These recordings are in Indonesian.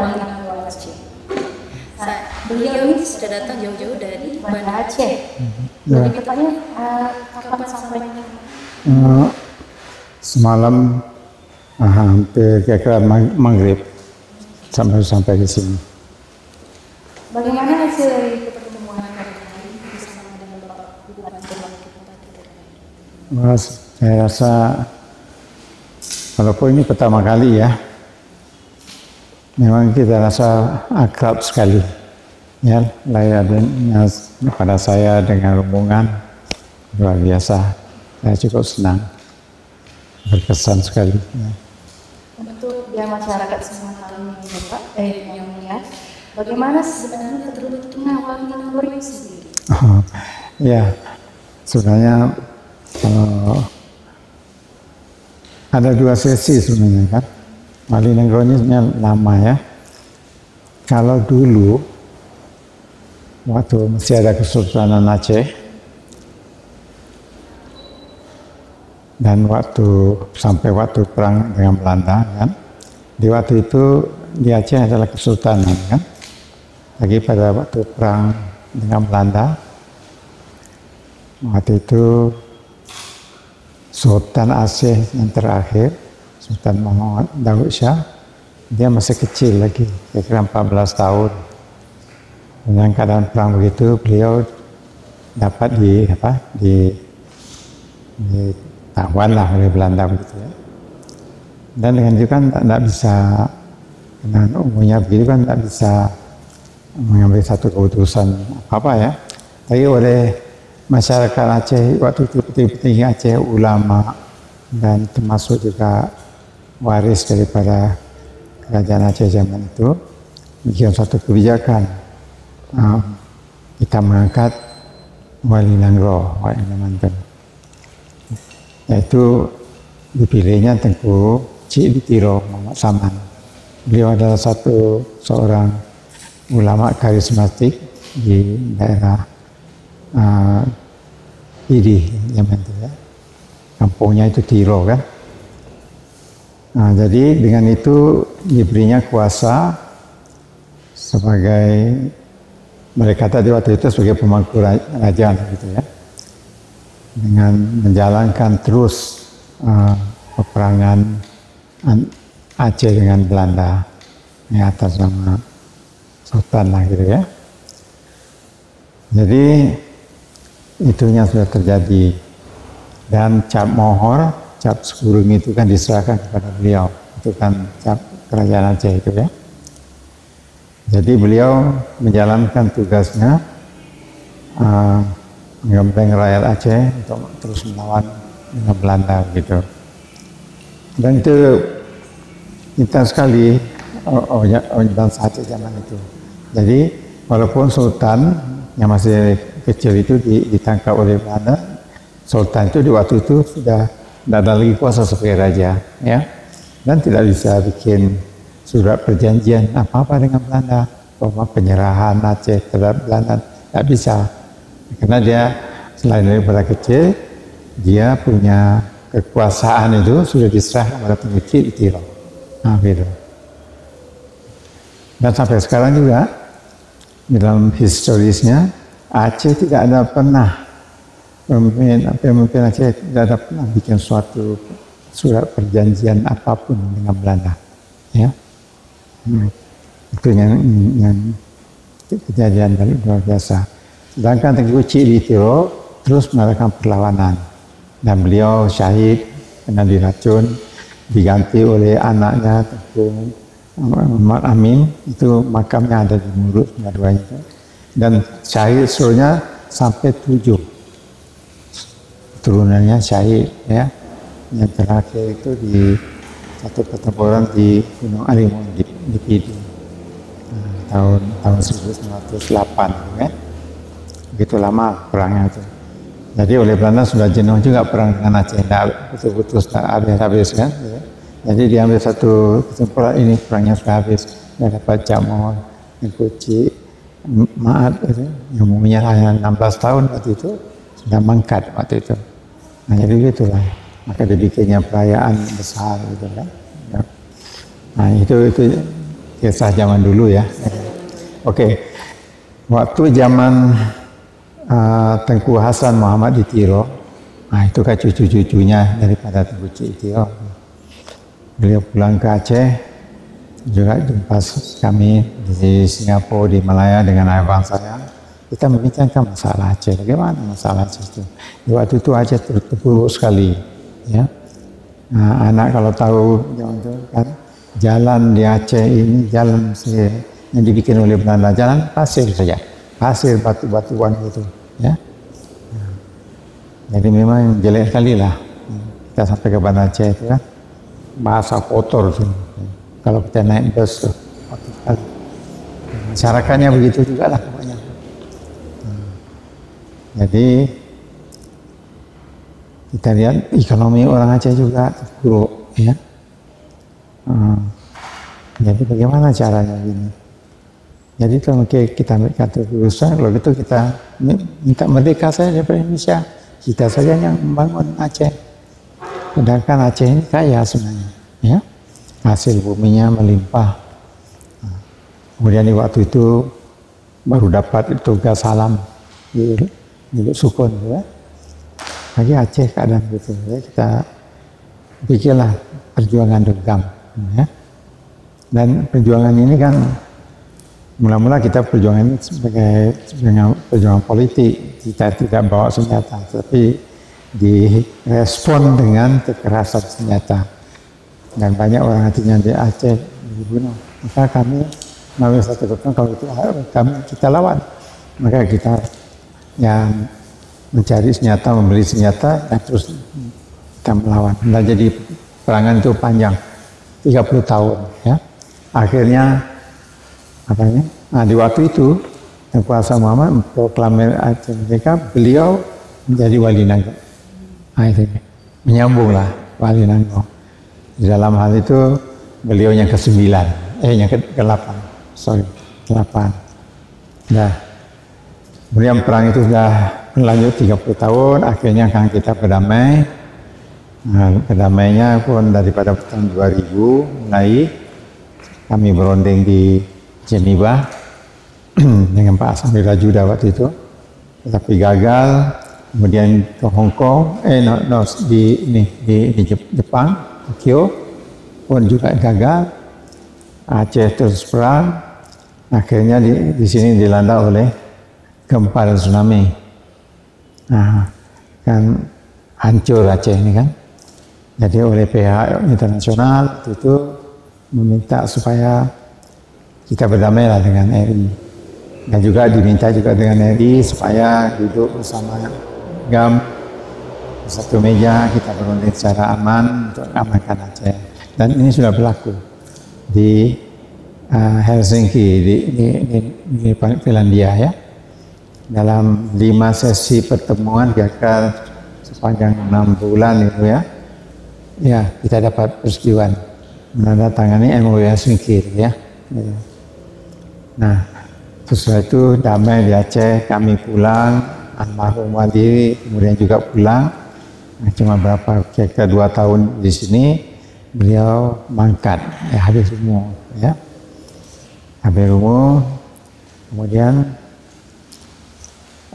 Wali Nangro Aceh. Beliau ini sudah datang jauh-jauh dari Banda Aceh. Jadi tepatnya kapan sampainya? Semalam hampir kira-kira maghrib sampai di sini. Bagaimana hasil dari pertemuan hari ini bersama dengan Bapak Bupati tadi? Saya rasa walaupun ini pertama kali ya, memang kita rasa akrab sekali. Ya, layaknya pada saya dengan rombongan luar biasa. Saya cukup senang, berkesan sekali. Ya. Untuk biar masyarakat semua tahu Bapak, yang melihat, bagaimana sebenarnya terbentuknya Wali Nangro ini sendiri? Ya, sebenarnya ada dua sesi sebenarnya kan. Wali Nangro ini lama ya. Kalau dulu waktu masih ada Kesultanan Aceh dan sampai waktu perang dengan Belanda kan, di waktu itu di Aceh adalah Kesultanan kan. Lagi pada waktu perang dengan Belanda, waktu itu Sultan Aceh yang terakhir, Sultan Muhammad Daud Shah, dia masih kecil lagi, kira-kira 14 tahun. Dengan keadaan perang begitu, beliau dapat ditawan lah oleh Belanda begitu ya. Dan dengan itu kan tidak bisa, dengan umumnya begitu kan tidak bisa mengambil satu keputusan apa ya. Tapi oleh masyarakat Aceh waktu itu, petinggi Aceh, ulama, dan termasuk juga waris daripada kerajaan Aceh zaman itu, bikin satu kebijakan. Kita mengangkat Wali Nangro, Wali Mantan. Yaitu dipilihnya Tengku Cik Ditiro Muhammad Saman. Beliau adalah seorang ulama karismatik di daerah Pidi zaman itu ya. Kampungnya itu Tiro kan. Jadi dengan itu diberinya kuasa sebagai, mereka tadi waktu itu sebagai pemangku kerajaan gitu ya, dengan menjalankan terus peperangan Aceh dengan Belanda yang atas nama Sultan lah gitu ya. Jadi itunya sudah terjadi, dan cap mohor, cap sekurung itu kan diserahkan kepada beliau, itu kan cap kerajaan Aceh itu ya. Jadi beliau menjalankan tugasnya menggempeng rakyat Aceh untuk terus melawan dengan Belanda gitu. Dan itu kita sekali bangsa Aceh zaman itu. Jadi walaupun Sultan yang masih kecil itu ditangkap oleh Belanda, Sultan itu di waktu itu sudah tidak ada lagi kuasa sebagai raja ya, dan tidak bisa bikin surat perjanjian apa-apa dengan Belanda, bahwa penyerahan Aceh terhadap Belanda, tidak bisa, karena dia selain daripada kecil, dia punya kekuasaan itu sudah diserahkan kepada pengikut Ditiro. Gitu. Dan sampai sekarang juga dalam historisnya Aceh tidak ada pernah pemimpin Aceh tidak ada pernah bikin suatu surat perjanjian apapun dengan Belanda ya. Itu yang kejadian dari luar biasa. Sedangkan Tengku Cik Ditiro terus melakukan perlawanan, dan beliau syahid kena diracun, diganti oleh anaknya Tengku Muhammad Amin, itu makamnya ada di Murut dua-duanya, dan syahid seluruhnya sampai 7 turunannya syahid ya. Yang terakhir itu di satu pertempuran di Gunung Alimun di Pidi tahun 1908 ya. Begitu lama perangnya itu. Jadi oleh Belanda sudah jenuh juga perang dengan Aceh, betul-betul habis kan ya. Jadi diambil satu kesempurnaan, ini perangnya sudah habis, sudah dapat Jamor, Kuci, Maat itu, yang umumnya hanya 16 tahun waktu itu, sudah mangkat waktu itu. Nah jadi gitulah, maka dibikinnya perayaan besar gitu kan. Ya. Nah itu kisah zaman dulu ya. Oke, waktu zaman Tengku Hasan Muhammad di Tiro, nah itu kan cucu-cucunya daripada Tengku Tiro. Beliau pulang ke Aceh, juga jumpa kami di Singapura, di Malaya dengan abang saya. Kita membincangkan masalah Aceh, bagaimana masalah Aceh itu. Di waktu itu Aceh terpuruk sekali, ya. Nah, anak kalau tahu zaman itu kan jalan di Aceh ini jalan yang dibikin oleh Belanda, jalan pasir saja, pasir batu-batuan gitu, ya. Nah, jadi memang jelek sekali lah. Kita sampai ke Banda Aceh itu kan, bahasa kotor sih. Kalau kita naik bus tuh, masyarakatnya begitu juga lah pokoknya. Jadi kita lihat ekonomi orang Aceh juga buruk, ya. Jadi bagaimana caranya ini? Jadi kalau kita kata berusaha, kalau gitu kita minta merdeka saja dari Indonesia, kita saja yang membangun Aceh. Sedangkan Aceh ini kaya sebenarnya, ya. Hasil buminya melimpah. Kemudian di waktu itu baru dapat tugas salam di Sukun, ya. Lagi Aceh keadaan gitu, ya. Kita pikirlah perjuangan dendam, ya. Dan perjuangan ini kan mula-mula kita perjuangan ini sebagai perjuangan politik, kita tidak bawa senjata, tapi direspon dengan kekerasan senjata. Dan banyak orang hatinya di Aceh dibunuh. Maka kami mengambil satu keputusan, kalau itu kita lawan. Maka kita yang mencari senjata, membeli senjata, dan terus kita melawan. Dan jadi perangan itu panjang, 30 tahun. Ya. Akhirnya, di waktu itu, Tengku Hasan Muhammad memproklamir Aceh Merdeka, beliau menjadi Wali Nanggo. Menyambunglah Wali Nanggo. Di dalam hal itu beliau yang ke-9, yang ke-8, ke-8. Nah, kemudian perang itu sudah berlanjut 30 tahun, akhirnya kan kita berdamai. Nah, berdamainya pun daripada tahun 2000 mulai kami berunding di Geneva dengan Pak Samir Rajuda waktu itu, tetapi gagal. Kemudian ke Hong Kong, di Jepang, Tokyo pun juga gagal. Aceh terus perang, akhirnya di sini dilanda oleh gempa dan tsunami. Nah, kan hancur Aceh ini kan. Jadi oleh pihak internasional itu meminta supaya kita berdamailah dengan RI. Dan juga diminta juga dengan RI supaya duduk bersama GAM satu meja, kita berunding secara aman untuk amankan Aceh. Dan ini sudah berlaku di Helsinki, di Finlandia, ya. Dalam 5 sesi pertemuan gagal sepanjang 6 bulan itu, ya. Ya, kita dapat persetujuan menandatangani MOU Helsinki, ya. Nah, sesudah itu damai di Aceh, kami pulang. Almarhum Wali kemudian juga pulang. Nah, cuma kira-kira 2 tahun di sini beliau mangkat, habis umur, ya. Habis umur, kemudian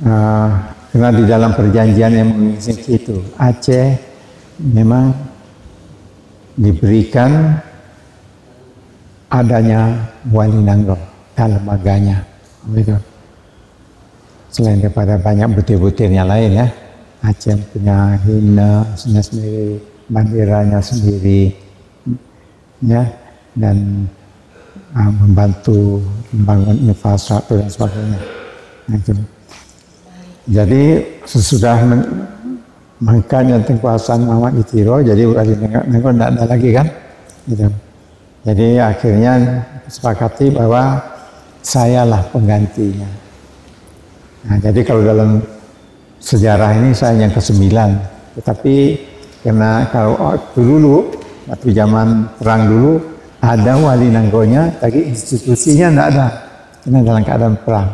karena di dalam perjanjian yang mengisi itu Aceh memang diberikan adanya Wali Nanggo dan lembaganya, begitu. Selain daripada banyak butir-butirnya lain, ya, Aceh punya himne sendiri, bandiranya sendiri, ya, dan membantu membangun infrastruktur dan sebagainya. Nah, itu. Jadi sesudah mangkatnya Tengku Hasan Muhammad di Tiro, jadi Wali Nanggo tidak ada lagi kan, gitu. Jadi akhirnya sepakati bahwa sayalah penggantinya. Nah, jadi kalau dalam sejarah ini saya yang ke-9, tetapi karena kalau dulu waktu zaman perang dulu ada Wali Nanggonya, tapi institusinya tidak ada karena dalam keadaan perang.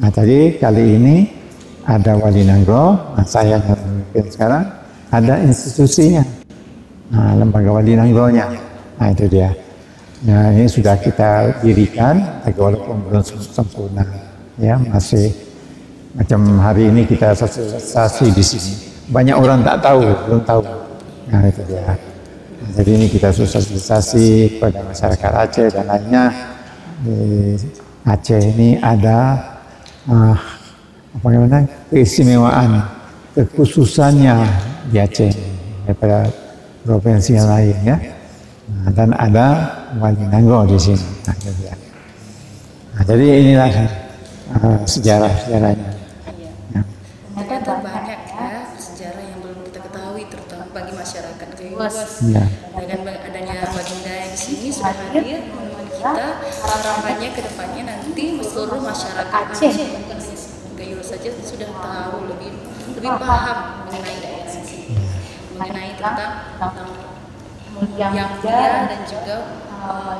Nah, jadi kali ini ada Wali Nanggo, saya yang memimpin sekarang, ada institusinya, lembaga Wali Nanggonya. Nah, itu dia. Nah, ini sudah kita dirikan, tapi walaupun belum sempurna, ya masih macam hari ini kita sosialisasi di sini. Banyak orang tak tahu, belum tahu. Nah itu dia. Jadi ini kita sosialisasi kepada masyarakat Aceh dan lainnya. Di Aceh ini ada apa namanya keistimewaan, kekhususannya di Aceh daripada provinsi yang lain ya. Nah, dan ada Wali Nanggo di sini. Nah, ya. Nah, jadi inilah sejarah-sejarahnya. Ya. Ternyata banyak ya sejarah yang belum kita ketahui, terutama bagi masyarakat luas. Ya. Dengan adanya Baginda yang di sini sudah hadir menemani kita, harapannya ke depannya nanti seluruh masyarakat Aceh, bukan hanya Gayo saja sudah tahu lebih paham mengenai daerah ini, mengenai tentang yang dia dan juga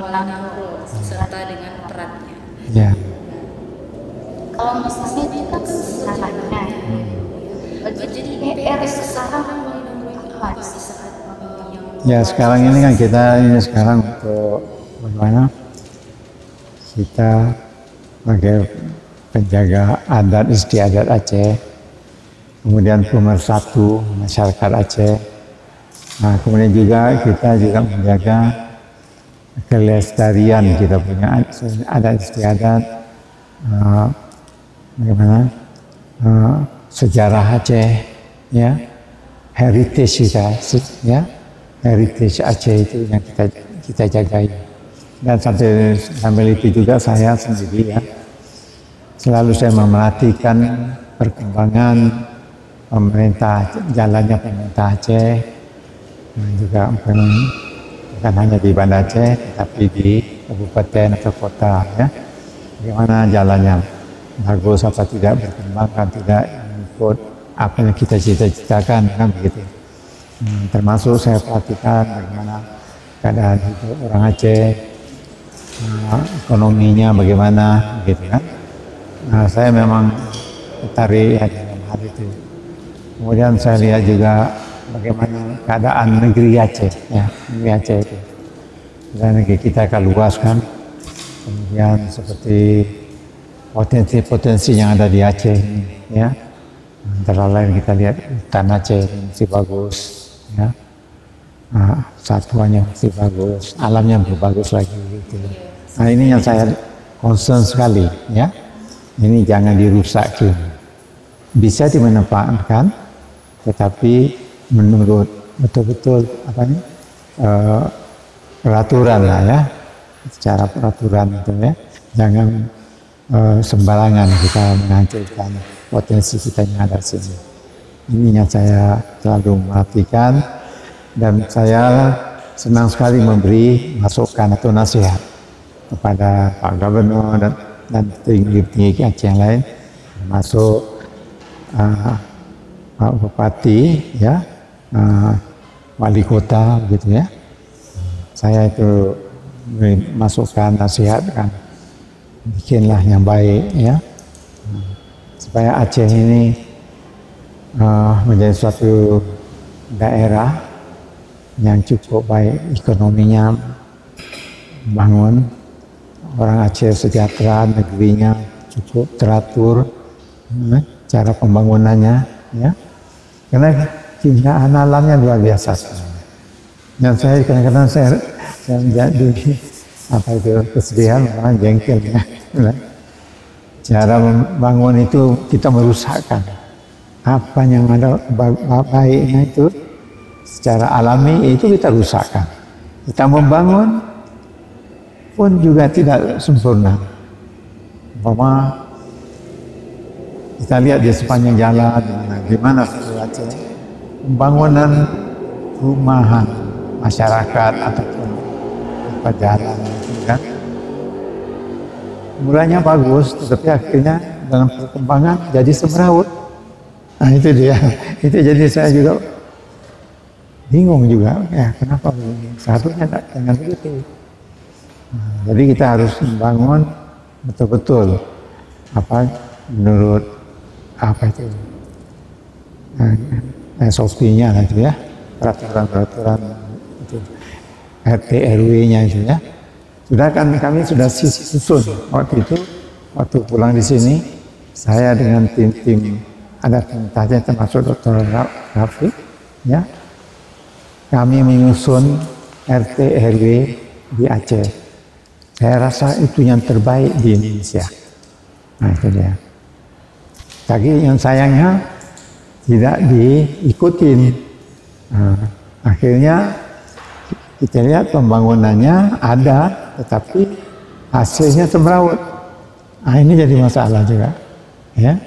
Nangro serta dengan perannya. Ya. Kalau misalnya kita kan sejarahnya, jadi PR sekarang apa sih saat Ya sekarang ini kan kita ini sekarang untuk bagaimana kita sebagai penjaga adat istiadat Aceh, kemudian pemersatu masyarakat Aceh. Nah, kemudian juga kita juga menjaga kelestarian kita punya adat istiadat, bagaimana sejarah Aceh, ya, heritage kita, ya, heritage Aceh itu yang kita jagai. Dan sambil itu juga saya sendiri ya, selalu saya memerhatikan perkembangan jalannya pemerintah Aceh. Dan juga bukan hanya di Banda Aceh, tapi di kabupaten atau kota ya. Bagaimana jalannya, bagus apa tidak, berkembang kan tidak, ikut apa yang kita cita-citakan kan begitu. Termasuk saya perhatikan bagaimana keadaan hidup orang Aceh, ekonominya bagaimana gitu kan. Nah, saya memang tertarik ya dalam hal itu. Kemudian saya lihat juga bagaimana keadaan negeri Aceh, ya, negeri Aceh itu. Dan negeri kita akan luas kan. Kemudian seperti potensi-potensi yang ada di Aceh ini, ya. Antara lain kita lihat hutan Aceh ini masih bagus, ya. Satuannya masih bagus, alamnya lebih bagus lagi gitu. Nah ini yang saya concern sekali, ya. Ini jangan dirusakkan. Bisa dimanfaatkan, tetapi menurut betul-betul peraturan lah ya, secara peraturan itu ya, jangan sembarangan kita menghancurkan potensi kita yang ada di sini. Ini yang saya selalu memperhatikan dan saya senang sekali memberi masukan atau nasihat kepada Pak Gubernur dan tinggi-tinggi Aceh yang lain, termasuk Pak Bupati ya, wali kota gitu ya. Saya itu masukkan nasihat kan, bikinlah yang baik ya, supaya Aceh ini menjadi suatu daerah yang cukup baik, ekonominya bangun, orang Aceh sejahtera, negerinya cukup teratur, cara pembangunannya ya. Karena keindahan alamnya luar biasa. Dan saya kadang-kadang saya menjadi kesedihan, malah jengkelnya. Cara membangun itu kita merusakkan. Apa yang ada baiknya itu secara alami itu kita rusakkan. Kita membangun pun juga tidak sempurna. Umpama kita lihat di sepanjang jalan, di mana Aceh, pembangunan rumahan masyarakat ataupun jalan, kan? Mulanya bagus, tetapi akhirnya dalam perkembangan jadi semeraut. Nah itu dia, itu jadi saya juga bingung juga, ya kenapa begini? Seharusnya jangan begitu. Nah, jadi kita harus membangun betul-betul menurut SOP-nya itu ya, peraturan-peraturan itu RT RW-nya itu ya. Sudah kan kami sudah susun waktu itu, waktu pulang di sini, saya dengan tim ada tim tajam termasuk Dr. Rafiq, ya, kami menyusun RT RW di Aceh. Saya rasa itu yang terbaik di Indonesia. Nah itu dia. Tapi yang sayangnya tidak diikutin. Nah, akhirnya kita lihat pembangunannya ada, tetapi hasilnya semrawut. Nah ini jadi masalah juga, ya.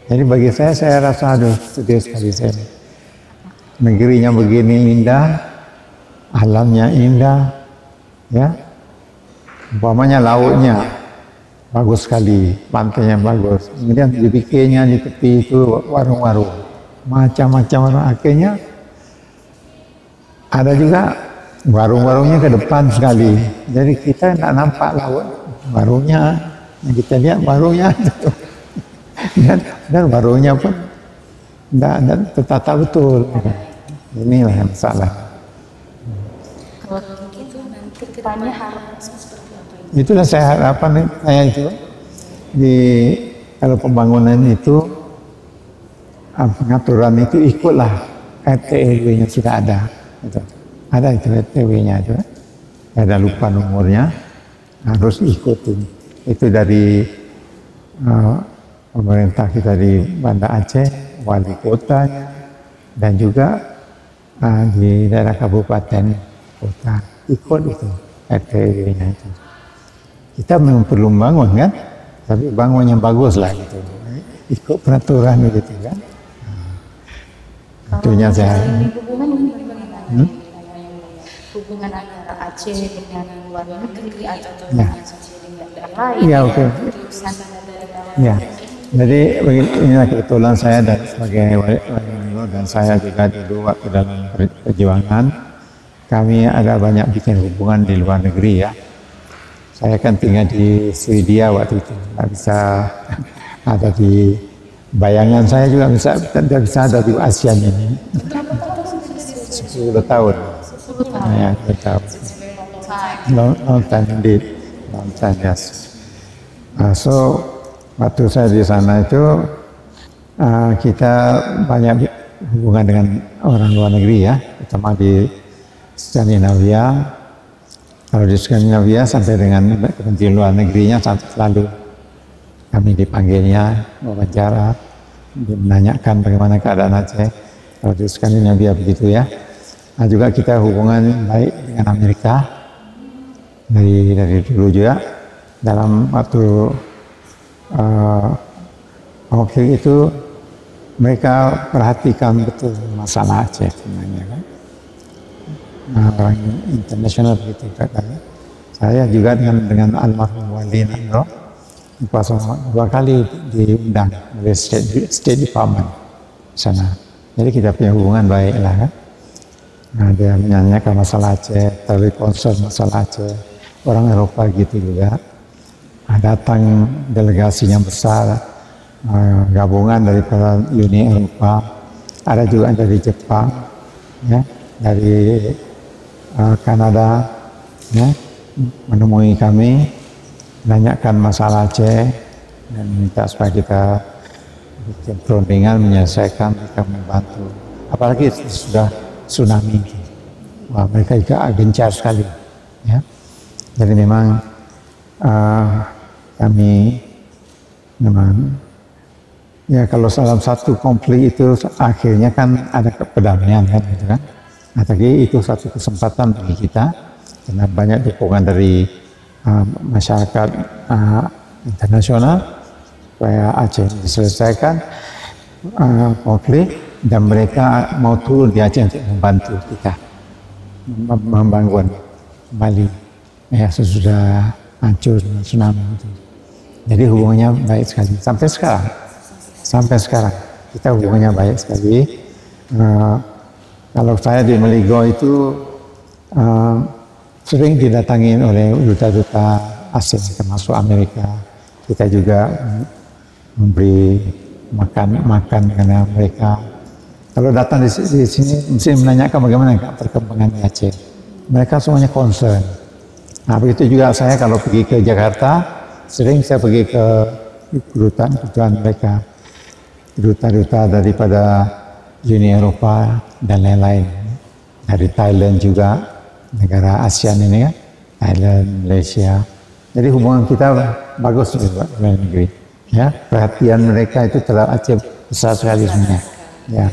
Jadi bagi saya rasa aduh sedih sekali saya. Negerinya begini indah, alamnya indah, ya. Umpamanya lautnya bagus sekali, pantainya bagus. Kemudian di pikirnya di tepi itu warung-warung, macam-macam warung. Akhirnya ada juga warung-warungnya ke depan sekali. Jadi kita tidak nampak laut, warungnya. Yang kita lihat warungnya itu. Dan warungnya pun tidak tertata betul. Inilah yang salah. Kalau begitu nanti kedepannya harapan seperti apa? Itulah saya harapan saya itu kalau pembangunan itu pengaturan itu ikutlah RT RW-nya sudah ada. Gitu. Ada itu RT RW-nya itu. Ada lupa nomornya, harus ikutin. Itu dari pemerintah kita di Banda Aceh, wali kotanya, dan juga di daerah kabupaten kota ikut itu RT RW-nya itu. Kita memang perlu bangun kan, tapi bangun yang bagus lah gitu. Ikut peraturan gitu kan. Itunya saya. Hubungan antara Aceh dengan luar negeri atau Ya. dengan daerah lain. Ya oke. Ya. Jadi inilah kebetulan saya dan sebagai wali dan saya juga dulu waktu dalam perjuangan kami ada banyak bikin hubungan di luar negeri ya. Saya kan tinggal di Swedia waktu itu, nggak bisa ada di bayangan saya juga tidak bisa ada di ASEAN ini. 10 tahun. Ya, 10 tahun. Long time indeed, long time yes. So waktu saya di sana itu kita banyak hubungan dengan orang luar negeri ya, terutama di Skandinavia. Kalau di Skandinavia sampai dengan Kementerian Luar Negerinya selalu kami dipanggilnya wawancara, menanyakan bagaimana keadaan Aceh. Kalau di Skandinavia begitu ya. Nah, juga kita hubungan baik dengan Amerika dari dulu juga. Dalam waktu waktu itu mereka perhatikan betul masalah Aceh sebenarnya kan. Orang internasional begitu katanya. Saya juga dengan almarhum Wali Nandro 2 kali diundang oleh State Department sana. Jadi kita punya hubungan baik lah kan. Nah, dia menanyakan masalah Aceh, terlalu concern masalah Aceh. Orang Eropa gitu juga. Datang delegasi yang besar, gabungan daripada Uni Eropa. Ada juga dari Jepang, ya, dari Kanada, ya, menemui kami, menanyakan masalah Aceh dan minta supaya kita bikin perundingan menyelesaikan, mereka membantu. Apalagi sudah tsunami, wah, mereka juga gencar sekali, ya. Jadi memang kami memang ya kalau dalam satu konflik itu akhirnya kan ada perdamaian kan, gitu kan. Nah, tapi itu satu kesempatan bagi kita karena banyak dukungan dari masyarakat internasional supaya Aceh diselesaikan konflik dan mereka mau turun di Aceh untuk membantu kita membangun kembali ya sesudah hancur dengan tsunami itu. Jadi hubungannya baik sekali sampai sekarang kita hubungannya baik sekali. Kalau saya di Meligo itu sering didatangin oleh duta-duta asing termasuk Amerika. Kita juga memberi makan karena mereka kalau datang di sini mesti menanyakan bagaimana perkembangan Aceh. Mereka semuanya concern. Nah begitu juga saya kalau pergi ke Jakarta, sering saya pergi ke kedutaan mereka, duta-duta daripada Uni Eropa dan lain-lain, dari Thailand juga, negara ASEAN ini kan, Thailand, Malaysia. Jadi hubungan kita bagus di luar negeri. Ya, perhatian mereka itu terhadap Aceh besar sekali sebenarnya. Ya.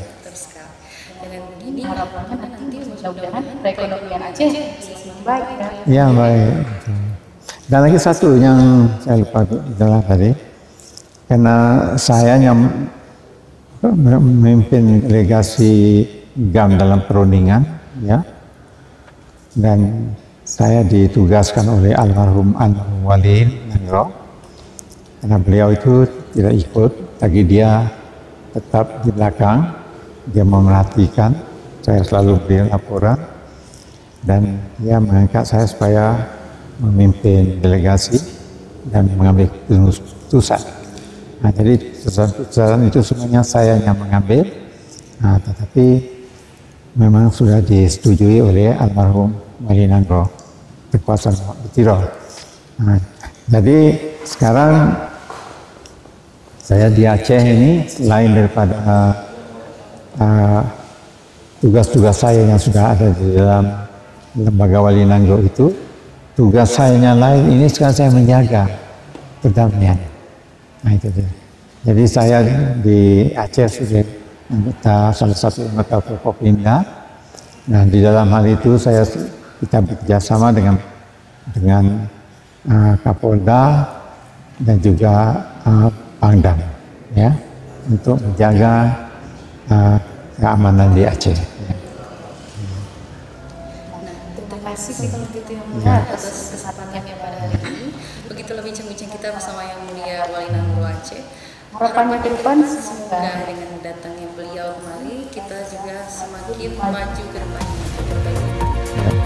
Dengan begini harapannya nanti mudah-mudahan perekonomian Aceh semakin baik ya. Ya baik. Dan lagi satu yang saya lupa adalah tadi, karena saya yang memimpin delegasi GAM dalam perundingan, ya, dan saya ditugaskan oleh almarhum Wali Nangro, karena beliau itu tidak ikut, tapi dia tetap di belakang, dia memerhatikan, saya selalu beri laporan, dan dia mengangkat saya supaya memimpin delegasi dan mengambil keputusan. Nah, jadi keputusan itu semuanya saya yang mengambil, nah, tetapi memang sudah disetujui oleh almarhum Wali Nangro, kekuasaan Tirol. Nah, jadi sekarang saya di Aceh ini, selain daripada tugas-tugas saya yang sudah ada di dalam lembaga Wali Nangro itu, tugas saya yang lain ini sekarang saya menjaga perdamaian. Nah itu dia. Jadi saya di Aceh sudah salah satu anggota Forkopimda. Nah di dalam hal itu kita bekerjasama dengan Kapolda dan juga Pangdam, ya, untuk menjaga keamanan di Aceh. Ya. Terima kasih sih kalau gitu yang mulia atas kesempatannya pada hari ini. Begitulah bincang-bincang kita bersama Yang Mulia Wali Nangro Aceh. Harapannya ke depan semoga dengan datangnya beliau kemari kita juga semakin maju ke depannya.